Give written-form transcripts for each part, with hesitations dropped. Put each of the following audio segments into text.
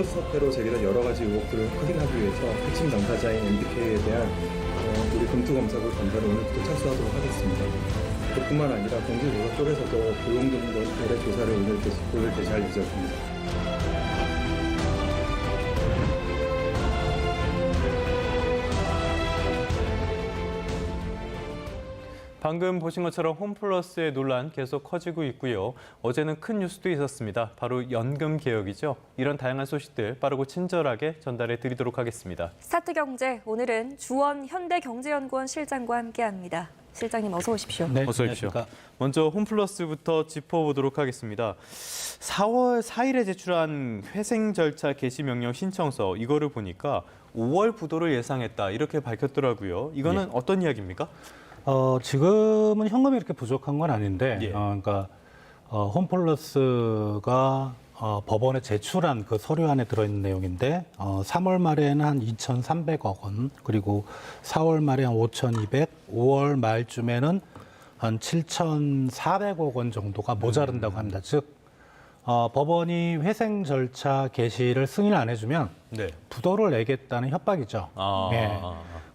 홈플러스 사태로 제기된 여러 가지 의혹들을 확인하기 위해서 핵심 당사자인 MBK에 대한 우리 금투검사국 감사를 오늘부터 착수하도록 하겠습니다. 그뿐만 아니라 공직조사 쪽에서도 고용 등등의 조사를 오늘 개시할 예정입니다. 방금 보신 것처럼 홈플러스의 논란 계속 커지고 있고요. 어제는 큰 뉴스도 있었습니다. 바로 연금 개혁이죠. 이런 다양한 소식들 빠르고 친절하게 전달해 드리도록 하겠습니다. 스타트경제, 오늘은 주원 현대경제연구원 실장과 함께합니다. 실장님 어서 오십시오. 네, 어서 오십시오. 먼저 홈플러스부터 짚어보도록 하겠습니다. 4월 4일에 제출한 회생 절차 개시 명령 신청서 이거를 보니까 5월 부도를 예상했다 이렇게 밝혔더라고요. 이거는 어떤 이야기입니까? 지금은 현금이 이렇게 부족한 건 아닌데, 그러니까 홈플러스가 법원에 제출한 그 서류 안에 들어있는 내용인데, 3월 말에는 한 2,300억 원, 그리고 4월 말에 한 5,200, 5월 말쯤에는 한 7,400억 원 정도가 모자른다고 합니다. 즉, 법원이 회생 절차 개시를 승인을 안 해주면 부도를 내겠다는 협박이죠.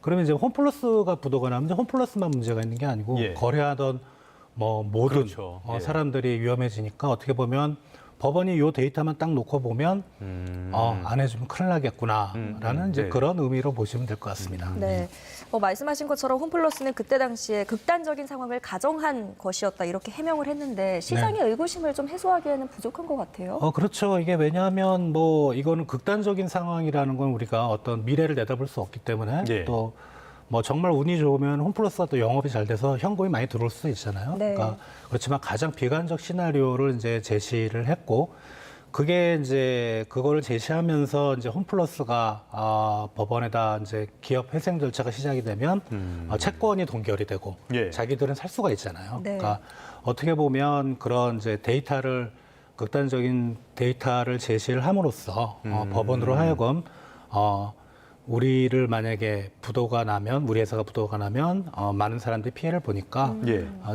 그러면 이제 홈플러스가 부도가 나면 홈플러스만 문제가 있는 게 아니고 거래하던 뭐 모든 사람들이 위험해지니까 어떻게 보면 법원이 이 데이터만 딱 놓고 보면 안 해주면 큰일 나겠구나라는 이제 그런 의미로 보시면 될 것 같습니다. 네, 말씀하신 것처럼 홈플러스는 그때 당시에 극단적인 상황을 가정한 것이었다 이렇게 해명을 했는데 시장의 의구심을 좀 해소하기에는 부족한 것 같아요. 그렇죠. 이게 왜냐하면 뭐 이거는 극단적인 상황이라는 건 우리가 어떤 미래를 내다볼 수 없기 때문에 또 뭐 정말 운이 좋으면 홈플러스가 또 영업이 잘 돼서 현금이 많이 들어올 수도 있잖아요. 그러니까 그렇지만 가장 비관적 시나리오를 이제 제시를 했고 그게 이제 그거를 제시하면서 이제 홈플러스가 법원에다 이제 기업 회생 절차가 시작이 되면 채권이 동결이 되고 자기들은 살 수가 있잖아요. 그러니까 어떻게 보면 그런 이제 데이터를 극단적인 데이터를 제시를 함으로써 법원으로 하여금 우리를 만약에 부도가 나면 우리 회사가 부도가 나면 많은 사람들이 피해를 보니까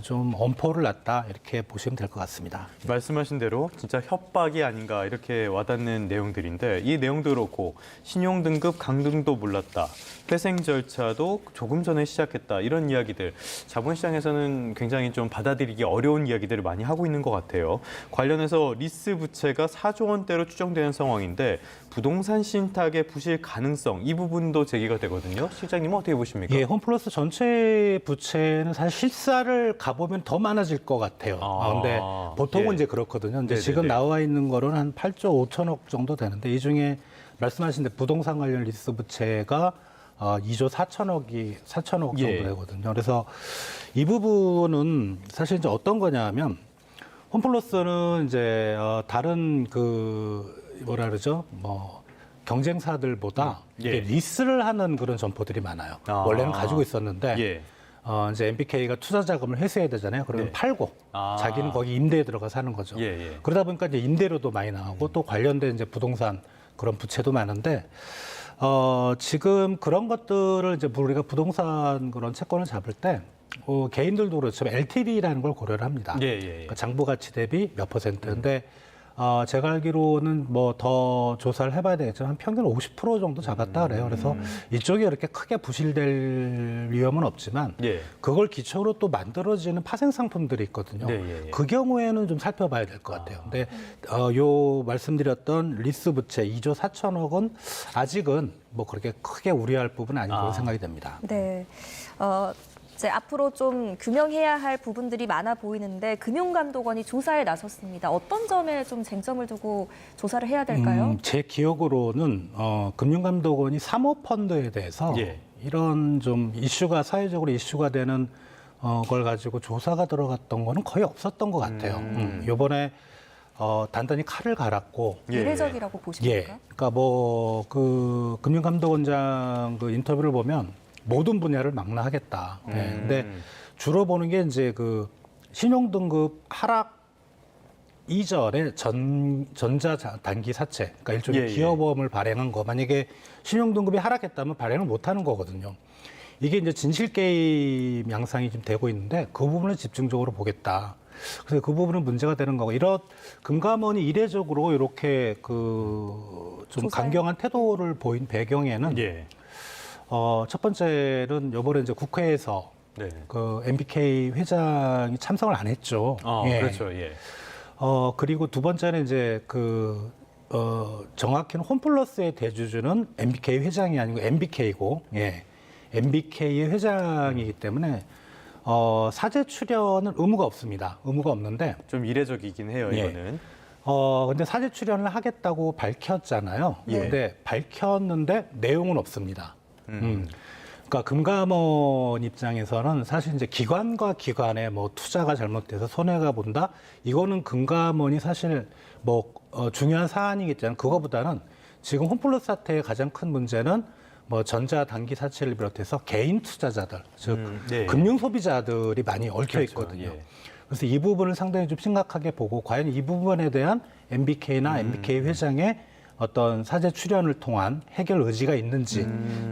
좀 엄포를 놨다 이렇게 보시면 될 것 같습니다. 말씀하신 대로 진짜 협박이 아닌가 이렇게 와닿는 내용들인데 이 내용도 그렇고 신용등급 강등도 몰랐다. 회생 절차도 조금 전에 시작했다. 이런 이야기들 자본시장에서는 굉장히 좀 받아들이기 어려운 이야기들을 많이 하고 있는 것 같아요. 관련해서 리스 부채가 4조 원대로 추정되는 상황인데 부동산 신탁의 부실 가능성 이 부분도 제기가 되거든요. 실장님은 어떻게 보십니까? 홈플러스 전체 부채는 사실 실사를 가보면 더 많아질 것 같아요. 근데 보통은 이제 그렇거든요. 근데 지금 나와 있는 거는 한 8조 5천억 정도 되는데 이 중에 말씀하신 대 부동산 관련 리스 부채가 2조 4천억 정도 되거든요. 그래서 이 부분은 사실 이제 어떤 거냐면 홈플러스는 이제 다른 뭐라 그러죠? 경쟁사들보다 리스를 하는 그런 점포들이 많아요. 원래는 가지고 있었는데 이제 MBK가 투자 자금을 회수해야 되잖아요. 그러면 팔고 자기는 거기 임대에 들어가 사는 거죠. 그러다 보니까 이제 임대료도 많이 나오고 또 관련된 이제 부동산 그런 부채도 많은데 지금 그런 것들을 이제 우리가 부동산 그런 채권을 잡을 때 개인들도 그렇지만 LTV라는 걸 고려를 합니다. 그러니까 장부 가치 대비 몇 %인데 제가 알기로는 뭐 더 조사를 해봐야 되겠지만 평균 50% 정도 잡았다 그래요. 그래서 이쪽이 이렇게 크게 부실될 위험은 없지만 그걸 기초로 또 만들어지는 파생 상품들이 있거든요. 그 경우에는 좀 살펴봐야 될 것 같아요. 근데 요 말씀드렸던 리스 부채 2조 4천억은 아직은 뭐 그렇게 크게 우려할 부분은 아니라고 생각이 됩니다. 네. 이제 앞으로 좀 규명해야 할 부분들이 많아 보이는데 금융감독원이 조사에 나섰습니다. 어떤 점에 좀 쟁점을 두고 조사를 해야 될까요? 제 기억으로는 금융감독원이 사모펀드에 대해서 이런 좀 이슈가 사회적으로 이슈가 되는 걸 가지고 조사가 들어갔던 거는 거의 없었던 것 같아요. 이번에 단단히 칼을 갈았고 이례적이라고 보십니까? 그러니까 뭐 그 금융감독원장 그 인터뷰를 보면 모든 분야를 망라하겠다. 근데 주로 보는 게 이제 그 신용등급 하락 이전에 전자 단기 사채, 그러니까 일종의 기업보험을 발행한 거. 만약에 신용등급이 하락했다면 발행을 못하는 거거든요. 이게 이제 진실 게임 양상이 좀 되고 있는데 그 부분을 집중적으로 보겠다. 그래서 그 부분은 문제가 되는 거고 이런 금감원이 이례적으로 이렇게 그 좀 강경한 태도를 보인 배경에는 첫 번째는 이번에 이제 국회에서 그 MBK 회장이 참석을 안 했죠. 그렇죠. 그리고 두 번째는 이제 정확히는 홈플러스의 대주주는 MBK 회장이 아니고 MBK고, MBK의 회장이기 때문에 사제 출연은 의무가 없습니다. 의무가 없는데 좀 이례적이긴 해요, 이거는. 근데 사제 출연을 하겠다고 밝혔잖아요. 근데 밝혔는데 내용은 없습니다. 그러니까 금감원 입장에서는 사실 이제 기관과 기관의 뭐 투자가 잘못돼서 손해가 본다. 이거는 금감원이 사실 뭐 중요한 사안이겠지만 그거보다는 지금 홈플러스 사태의 가장 큰 문제는 뭐 전자 단기 사채를 비롯해서 개인 투자자들, 즉 금융 소비자들이 많이 얽혀 있거든요. 그래서 이 부분을 상당히 좀 심각하게 보고 과연 이 부분에 대한 MBK나 MBK 회장의 어떤 사제 출연을 통한 해결 의지가 있는지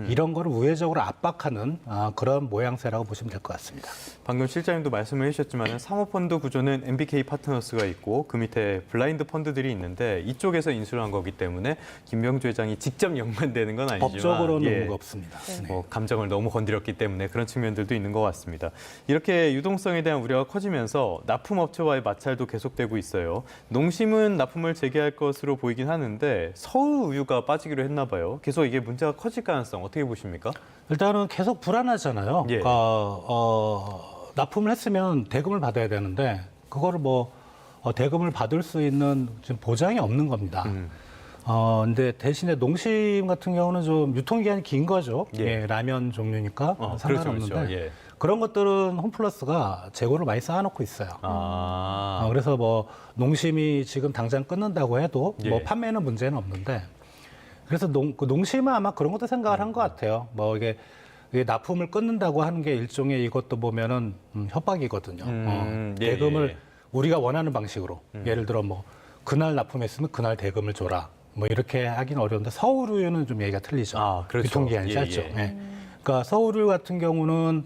이런 거를 우회적으로 압박하는 그런 모양새라고 보시면 될 것 같습니다. 방금 실장님도 말씀을 해주셨지만 사모펀드 구조는 MBK 파트너스가 있고 그 밑에 블라인드 펀드들이 있는데 이쪽에서 인수를 한 거기 때문에 김병주 회장이 직접 연관되는 건 아니지만 법적으로는 의무가 없습니다. 뭐 감정을 너무 건드렸기 때문에 그런 측면들도 있는 것 같습니다. 이렇게 유동성에 대한 우려가 커지면서 납품업체와의 마찰도 계속되고 있어요. 농심은 납품을 재개할 것으로 보이긴 하는데 서울우유가 빠지기로 했나 봐요. 계속 이게 문제가 커질 가능성 어떻게 보십니까? 일단은 계속 불안하잖아요. 그러니까 납품을 했으면 대금을 받아야 되는데 그거를 뭐 대금을 받을 수 있는 지금 보장이 없는 겁니다. 근데 대신에 농심 같은 경우는 좀 유통기한이 긴 거죠. 라면 종류니까 상관없는데 그렇죠. 그런 것들은 홈플러스가 재고를 많이 쌓아놓고 있어요. 그래서 뭐 농심이 지금 당장 끊는다고 해도 뭐 판매는 문제는 없는데 그래서 농심은 아마 그런 것도 생각을 한 것 같아요. 뭐 이게 납품을 끊는다고 하는 게 일종의 이것도 보면은 협박이거든요. 대금을 우리가 원하는 방식으로 예를 들어 뭐 그날 납품했으면 그날 대금을 줘라. 뭐 이렇게 하긴 어려운데 서울우유는 좀 얘기가 틀리죠. 그렇죠. 유통기한이 짧죠. 그러니까 서울우유 같은 경우는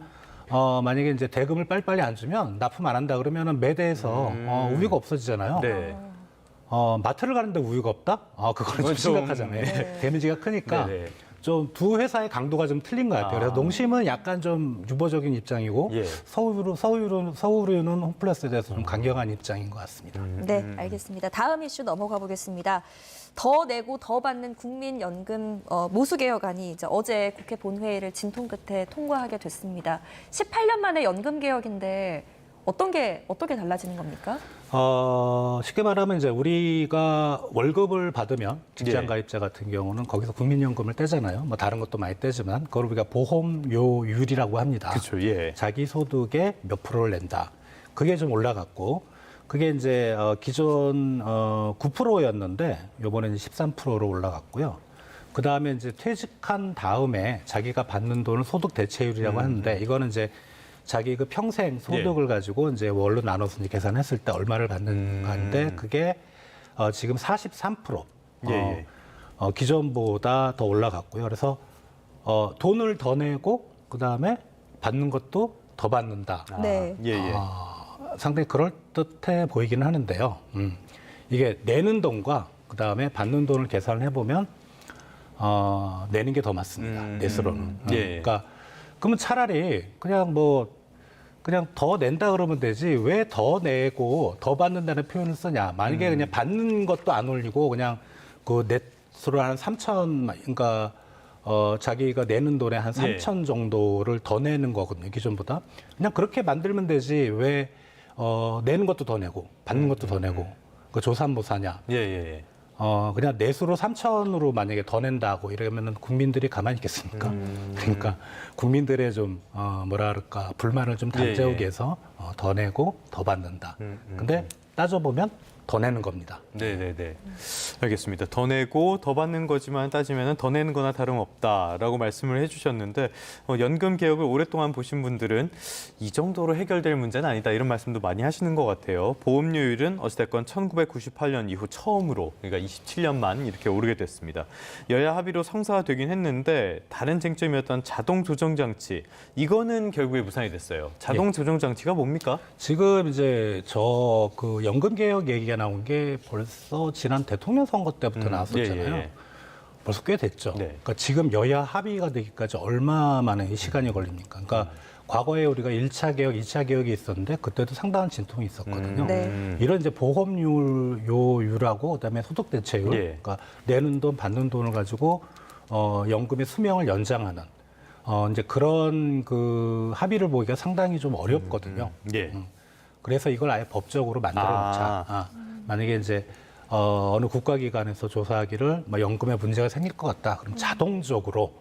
만약에 이제 대금을 빨리빨리 안 주면 납품 안 한다 그러면은 매대에서 우유가 없어지잖아요. 마트를 가는데 우유가 없다? 그건 좀 심각하잖아요. 데미지가 크니까 좀 두 회사의 강도가 좀 틀린 것 같아요. 그래서 농심은 약간 좀 유보적인 입장이고 서울우유는 홈플러스에 대해서 좀 강경한 입장인 것 같습니다. 네, 알겠습니다. 다음 이슈 넘어가 보겠습니다. 더 내고 더 받는 국민연금 모수개혁안이 이제 어제 국회 본회의를 진통 끝에 통과하게 됐습니다. 18년 만에 연금 개혁인데 어떻게 달라지는 겁니까? 쉽게 말하면 이제 우리가 월급을 받으면 직장 가입자 같은 경우는 거기서 국민연금을 떼잖아요. 뭐 다른 것도 많이 떼지만 그걸 우리가 보험료율이라고 합니다. 그렇죠. 자기 소득의 몇 프로를 낸다. 그게 좀 올라갔고 그게 이제 기존 9%였는데 이번에는 13%로 올라갔고요. 그 다음에 이제 퇴직한 다음에 자기가 받는 돈을 소득 대체율이라고 하는데 이거는 이제 자기 그 평생 소득을 가지고 이제 월로 나눠서 이제 계산했을 때 얼마를 받는가인데 그게 지금 43% 기존보다 더 올라갔고요. 그래서 돈을 더 내고 그 다음에 받는 것도 더 받는다. 상당히 그럴듯해 보이기는 하는데요. 이게 내는 돈과 그 다음에 받는 돈을 계산을 해보면 내는 게 더 맞습니다. 넷으로는. 그러니까 그러면 차라리 그냥 더 낸다 그러면 되지 왜 더 내고 더 받는다는 표현을 쓰냐. 만약에 그냥 받는 것도 안 올리고 그냥 그 넷으로 한 3천 그러니까 자기가 내는 돈의 한 3천 정도를 더 내는 거거든요. 기존보다. 그냥 그렇게 만들면 되지 왜 내는 것도 더 내고 받는 것도 더 내고 그 조삼모사냐. 그냥 넷으로 3천으로 만약에 더 낸다고 이러면은 국민들이 가만히 있겠습니까? 그러니까 국민들의 좀 뭐랄까 불만을 좀 잠재우기 위해서 더 내고 더 받는다. 근데 따져보면 더 내는 겁니다. 네네네. 알겠습니다. 더 내고 더 받는 거지만 따지면 더 내는 거나 다름없다라고 말씀을 해주셨는데 연금 개혁을 오랫동안 보신 분들은 이 정도로 해결될 문제는 아니다 이런 말씀도 많이 하시는 것 같아요. 보험료율은 어찌됐건 1998년 이후 처음으로 그러니까 27년만 이렇게 오르게 됐습니다. 여야 합의로 성사가 되긴 했는데 다른 쟁점이었던 자동 조정 장치 이거는 결국에 무산이 됐어요. 자동 조정 장치가 뭡니까? 지금 이제 그 연금 개혁 얘기가 나온 게 벌써 지난 대통령 선거 때부터 나왔었잖아요. 벌써 꽤 됐죠. 그러니까 지금 여야 합의가 되기까지 얼마 만에 시간이 걸립니까? 그러니까 과거에 우리가 1차 개혁, 2차 개혁이 있었는데 그때도 상당한 진통이 있었거든요. 이런 이제 보험료율하고 그다음에 소득 대체율, 그러니까 내는 돈, 받는 돈을 가지고 연금의 수명을 연장하는 이제 그런 그 합의를 보기가 상당히 좀 어렵거든요. 그래서 이걸 아예 법적으로 만들어 놓자. 만약에 이제 어느 국가기관에서 조사하기를 뭐 연금에 문제가 생길 것 같다. 그럼 자동적으로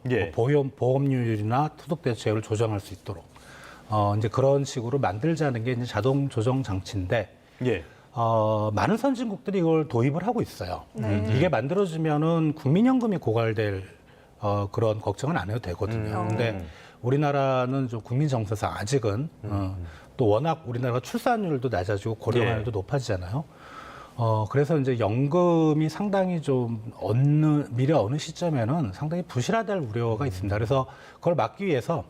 보험료율이나 소득대체율을 조정할 수 있도록 이제 그런 식으로 만들자는 게 이제 자동 조정 장치인데 많은 선진국들이 이걸 도입을 하고 있어요. 이게 만들어지면은 국민연금이 고갈될 그런 걱정은 안 해도 되거든요. 근데 우리나라는 좀 국민 정서상 아직은 또 워낙 우리나라가 출산율도 낮아지고 고령화율도 높아지잖아요. 그래서 이제 연금이 상당히 좀 미래 어느 시점에는 상당히 부실화될 우려가 있습니다. 그래서 그걸 막기 위해서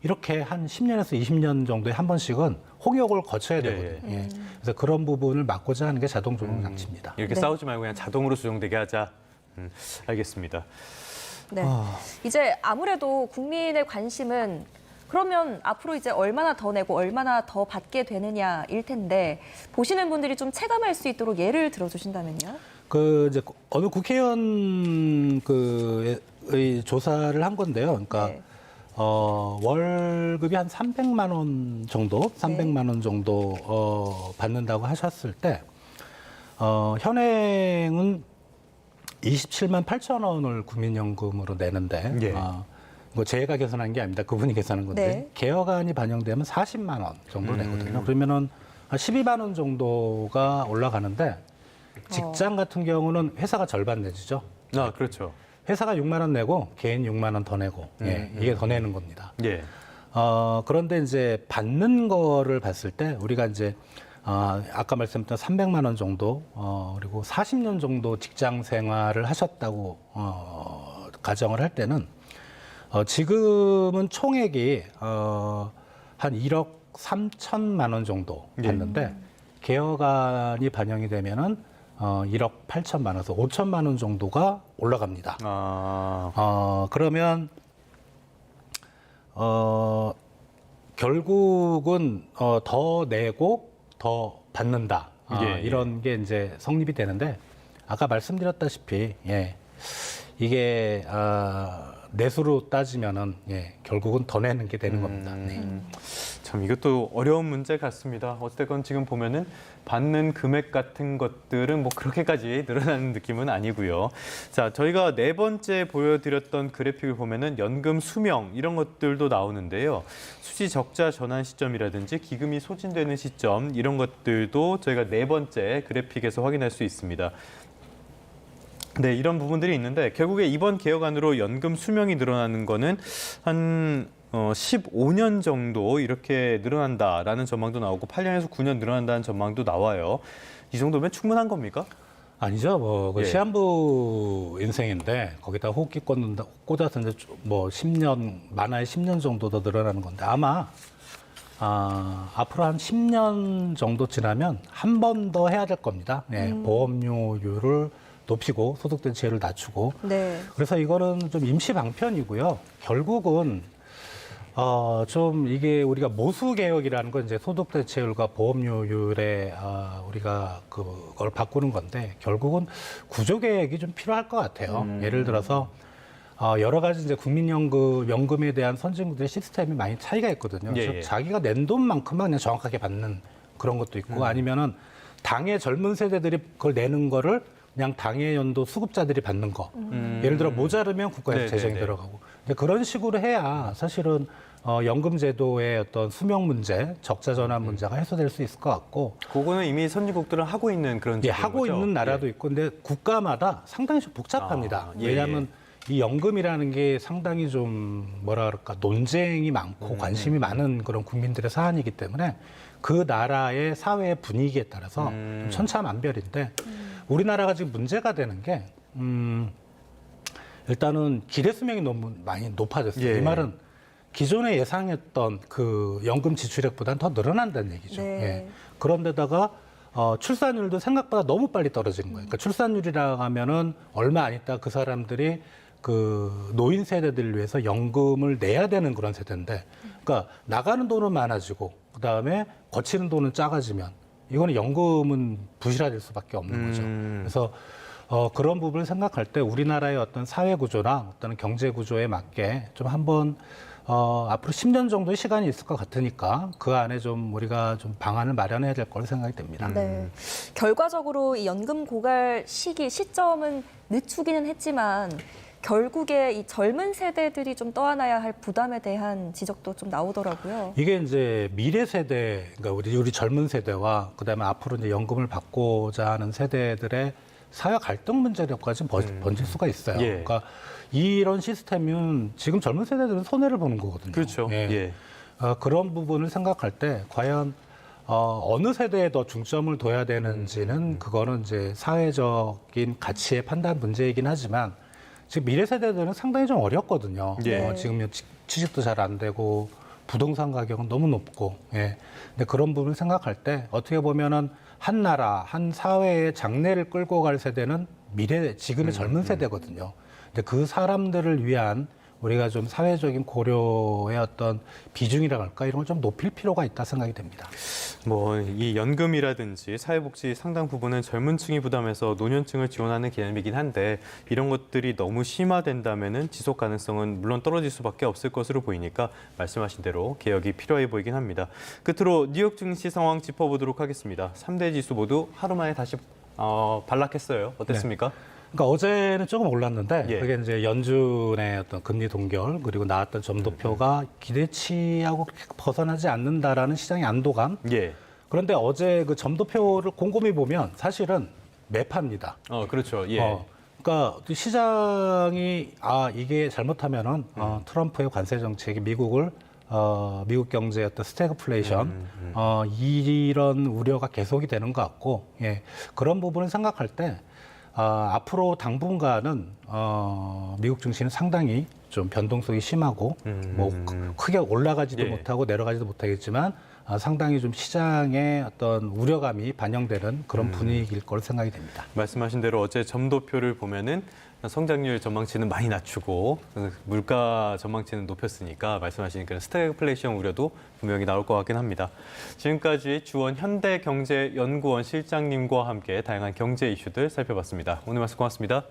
이렇게 한 10년에서 20년 정도에 한 번씩은 홍역을 거쳐야 되거든요. 그래서 그런 부분을 막고자 하는 게 자동 조정 장치입니다. 이렇게 싸우지 말고 그냥 자동으로 조정되게 하자. 알겠습니다. 네. 이제 아무래도 국민의 관심은 그러면 앞으로 이제 얼마나 더 내고 얼마나 더 받게 되느냐일 텐데 보시는 분들이 좀 체감할 수 있도록 예를 들어주신다면요? 이제 어느 국회의원 의 조사를 한 건데요. 그러니까 월급이 한 300만 원 정도, 300만 원 정도 받는다고 하셨을 때 현행은 27만 8천 원을 국민연금으로 내는데 뭐 제가 계산한 게 아닙니다. 그분이 계산한 건데 개혁안이 반영되면 40만 원 정도 내거든요. 그러면은 한 12만 원 정도가 올라가는데 직장 같은 경우는 회사가 절반 내주죠. 그렇죠. 회사가 6만 원 내고 개인 6만 원 더 내고 이게 더 내는 겁니다. 그런데 이제 받는 거를 봤을 때 우리가 이제 아까 말씀드렸던 300만 원 정도 그리고 40년 정도 직장 생활을 하셨다고 가정을 할 때는 지금은 총액이 한 1억 3천만 원 정도 받는데 개혁안이 반영이 되면은 1억 8천만 원에서 5천만 원 정도가 올라갑니다. 그러면 결국은 더 내고 더 받는다. 이런 게 이제 성립이 되는데 아까 말씀드렸다시피 이게 내수로 따지면은 결국은 더 내는 게 되는 겁니다. 참 이것도 어려운 문제 같습니다. 어쨌건 지금 보면은 받는 금액 같은 것들은 뭐 그렇게까지 늘어나는 느낌은 아니고요. 자, 저희가 네 번째 보여드렸던 그래픽을 보면은 연금 수명 이런 것들도 나오는데요. 수지 적자 전환 시점이라든지 기금이 소진되는 시점 이런 것들도 저희가 네 번째 그래픽에서 확인할 수 있습니다. 네, 이런 부분들이 있는데 결국에 이번 개혁안으로 연금 수명이 늘어나는 거는 한 15년 정도 이렇게 늘어난다라는 전망도 나오고 8년에서 9년 늘어난다는 전망도 나와요. 이 정도면 충분한 겁니까? 아니죠. 시한부 인생인데 거기다 호흡기 꽂아서 이제 뭐 10년, 많아야 10년 정도 더 늘어나는 건데 아마 앞으로 한 10년 정도 지나면 한 번 더 해야 될 겁니다. 보험료율을 높이고 소득대체율을 낮추고. 그래서 이거는 좀 임시 방편이고요. 결국은 좀 이게 우리가 모수 개혁이라는 건 이제 소득대체율과 보험료율에 우리가 그걸 바꾸는 건데 결국은 구조 개혁이 좀 필요할 것 같아요. 예를 들어서 여러 가지 이제 연금에 대한 선진국들의 시스템이 많이 차이가 있거든요. 즉 자기가 낸 돈만큼만 그냥 정확하게 받는 그런 것도 있고 아니면은 당의 젊은 세대들이 그걸 내는 거를 그냥 당해 연도 수급자들이 받는 거. 예를 들어 모자르면 국가에서 재정이 들어가고. 그런 식으로 해야 사실은 연금 제도의 어떤 수명 문제, 적자 전환 문제가 해소될 수 있을 것 같고. 그거는 이미 선진국들은 하고 있는 그런 예, 제도인 하고 거죠? 있는 나라도 있고, 근데 국가마다 상당히 좀 복잡합니다. 왜냐하면 이 연금이라는 게 상당히 좀 뭐라 그럴까 논쟁이 많고 관심이 많은 그런 국민들의 사안이기 때문에 그 나라의 사회 분위기에 따라서 좀 천차만별인데 우리나라가 지금 문제가 되는 게 일단은 기대 수명이 너무 많이 높아졌어요. 예. 이 말은 기존에 예상했던 그 연금 지출액보다는 더 늘어난다는 얘기죠. 네. 예. 그런데다가 출산율도 생각보다 너무 빨리 떨어지는 거예요. 그러니까 출산율이라고 하면은 얼마 안 있다 그 사람들이 그 노인 세대들을 위해서 연금을 내야 되는 그런 세대인데, 그러니까 나가는 돈은 많아지고 그 다음에 거치는 돈은 작아지면 이거는 연금은 부실화될 수밖에 없는 거죠. 그래서 그런 부분을 생각할 때 우리나라의 어떤 사회 구조나 어떤 경제 구조에 맞게 좀 한번 앞으로 10년 정도의 시간이 있을 것 같으니까 그 안에 좀 우리가 좀 방안을 마련해야 될 거로 생각이 됩니다. 네. 결과적으로 이 연금 고갈 시점은 늦추기는 했지만 결국에 이 젊은 세대들이 좀 떠안아야 할 부담에 대한 지적도 좀 나오더라고요. 이게 이제 미래 세대, 그러니까 우리 젊은 세대와 그다음에 앞으로 이제 연금을 받고자 하는 세대들의 사회 갈등 문제력까지 번질 수가 있어요. 예. 그러니까 이런 시스템은 지금 젊은 세대들은 손해를 보는 거거든요. 그렇죠. 예. 그런 부분을 생각할 때 과연 어느 세대에 더 중점을 둬야 되는지는 그거는 이제 사회적인 가치의 판단 문제이긴 하지만 지금 미래 세대들은 상당히 좀 어렵거든요. 예. 지금 취직도 잘 안 되고 부동산 가격은 너무 높고, 예. 근데 그런 부분을 생각할 때 어떻게 보면은 한 나라, 한 사회의 장래를 끌고 갈 세대는 지금의 젊은 세대거든요. 근데 그 사람들을 위한 우리가 좀 사회적인 고려의 어떤 비중이라고 할까 이런 걸 좀 높일 필요가 있다 생각이 됩니다. 뭐 이 연금이라든지 사회복지 상당 부분은 젊은 층이 부담해서 노년층을 지원하는 개념이긴 한데 이런 것들이 너무 심화된다면은 지속 가능성은 물론 떨어질 수밖에 없을 것으로 보이니까 말씀하신 대로 개혁이 필요해 보이긴 합니다. 끝으로 뉴욕 증시 상황 짚어보도록 하겠습니다. 3대 지수 모두 하루 만에 다시 반락했어요. 어땠습니까? 네. 그러니까 어제는 조금 올랐는데 예. 그게 이제 연준의 어떤 금리 동결 그리고 나왔던 점도표가 기대치하고 벗어나지 않는다라는 시장의 안도감. 예. 그런데 어제 그 점도표를 곰곰이 보면 사실은 매파입니다. 그렇죠. 예. 그러니까 시장이 이게 잘못하면은 트럼프의 관세 정책이 미국 경제의 어떤 스태그플레이션 이런 우려가 계속이 되는 것 같고, 예. 그런 부분을 생각할 때. 앞으로 당분간은 미국 증시는 상당히 좀 변동성이 심하고 뭐 크게 올라가지도 못하고 내려가지도 못하겠지만 상당히 좀 시장의 어떤 우려감이 반영되는 그런 분위기일 거로 생각이 됩니다. 말씀하신 대로 어제 점도표를 보면은 성장률 전망치는 많이 낮추고 물가 전망치는 높였으니까 말씀하신 그런 스태그플레이션 우려도 분명히 나올 것 같긴 합니다. 지금까지 주원 현대경제연구원 실장님과 함께 다양한 경제 이슈들 살펴봤습니다. 오늘 말씀 고맙습니다.